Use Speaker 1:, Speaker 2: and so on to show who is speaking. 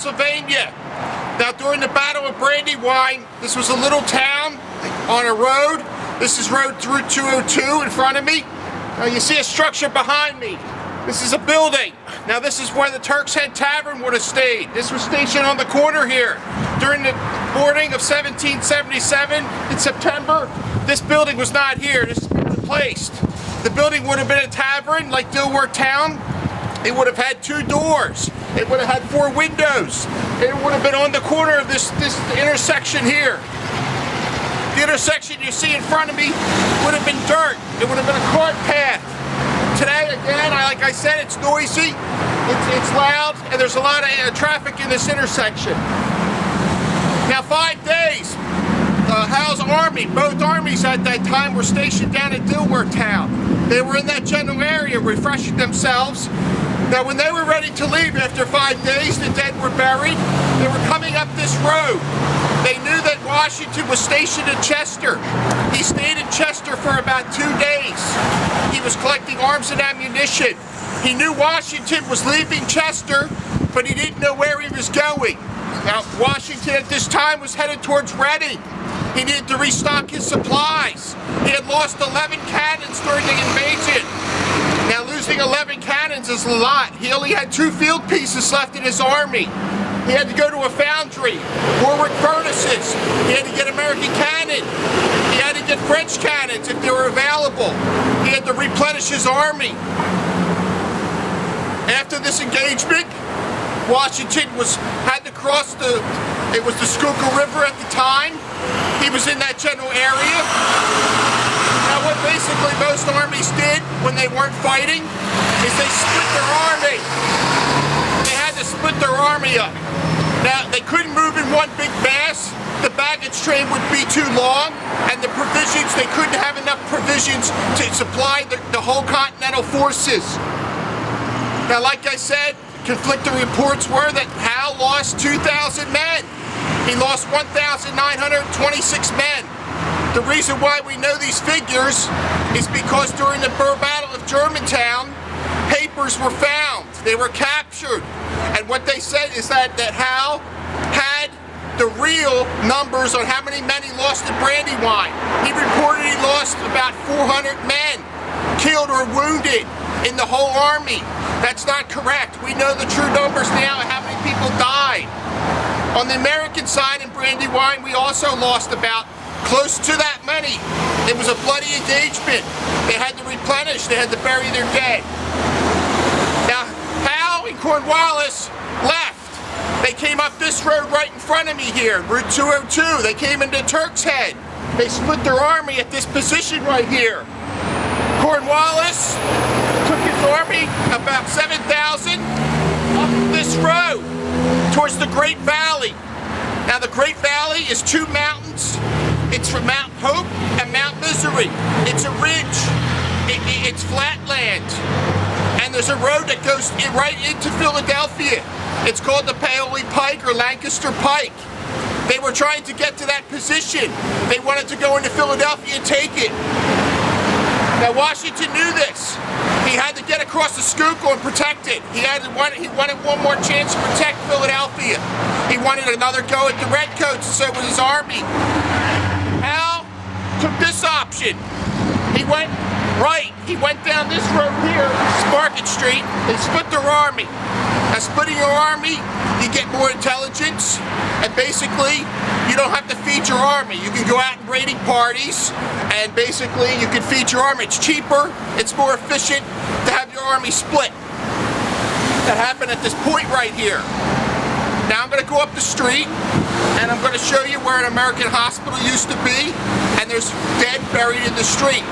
Speaker 1: Pennsylvania. Now, during the Battle of Brandywine, this was a little town on a road. This is Route 202 in front of me. Now, you see a structure behind me. This is a building. Now, this is where the Turks Head Tavern would have stayed. This was stationed on the corner here. During the morning of 1777 in September, this building was not here. This has been replaced. The building would have been a tavern like Dilworth Town. It would have had 2 doors. It would have had 4 windows. It would have been on the corner of this intersection here. The intersection you see in front of me would have been dirt. It would have been a cart path. Today, again, like I said, it's noisy, it's loud, and there's a lot of traffic in this intersection. Now, 5 days, Howe's army, both armies at that time were stationed down at Dilworth Town. They were in that general area refreshing themselves. Now, when they were ready to leave after 5 days, the dead were buried. They were coming up this road. They knew that Washington was stationed in Chester. He stayed in Chester for about 2 days. He was collecting arms and ammunition. He knew Washington was leaving Chester, but he didn't know where he was going. Now, Washington at this time was headed towards Reading. He needed to restock his supplies. He had lost 11 cannons during the invasion. Now, losing 11 cannons is a lot. He only had 2 field pieces left in his army. He had to go to a foundry, Warwick furnaces. He had to get American cannon. He had to get French cannons if they were available. He had to replenish his army. After this engagement, Washington had to cross it was the Schuylkill River at the time. He was in that general area. Now, what basically most armies did when they weren't fighting is they split their army. They had to split their army up. Now, they couldn't move in one big mass. The baggage train would be too long, and the provisions, they couldn't have enough provisions to supply the whole Continental forces. Now, like I said, conflicting reports were that Howe lost 2,000 men. He lost 1,926 men. The reason why we know these figures is because during the Battle of Germantown, papers were found. They were captured. And what they said is that Howe had the real numbers on how many men he lost at Brandywine. He reported he lost about 400 men, killed or wounded in the whole army. That's not correct. We know the true numbers now of how many people died. On the American side in Brandywine, we also lost about close to that many. It was a bloody engagement. They had to replenish. They had to bury their dead. Now, Howe and Cornwallis left. They came up this road right in front of me here, Route 202. They came into Turks Head. They split their army at this position right here. Cornwallis took his army, about 7,000, up this road towards the Great Valley. Now, the Great Valley is 2 mountains. It's from Mount Hope and Mount Misery. It's a ridge. It's flat land. And there's a road that goes right into Philadelphia. It's called the Paoli Pike or Lancaster Pike. They were trying to get to that position. They wanted to go into Philadelphia and take it. Now, Washington knew this. He had to get across the Schuylkill and protect it. He wanted one more chance to protect Philadelphia. He wanted another go at the Redcoats, and so was his army. Howe took this option. He went right. He went down this road here, Market Street. They split their army. Now, splitting your army, you get more intelligence, and basically, you don't have to feed your army. You can go out in raiding parties, and basically, you can feed your army. It's cheaper, it's more efficient to have your army split. That happened at this point right here. Now, I'm going to go up the street, and I'm going to show you where an American hospital used to be, and there's dead buried in the street.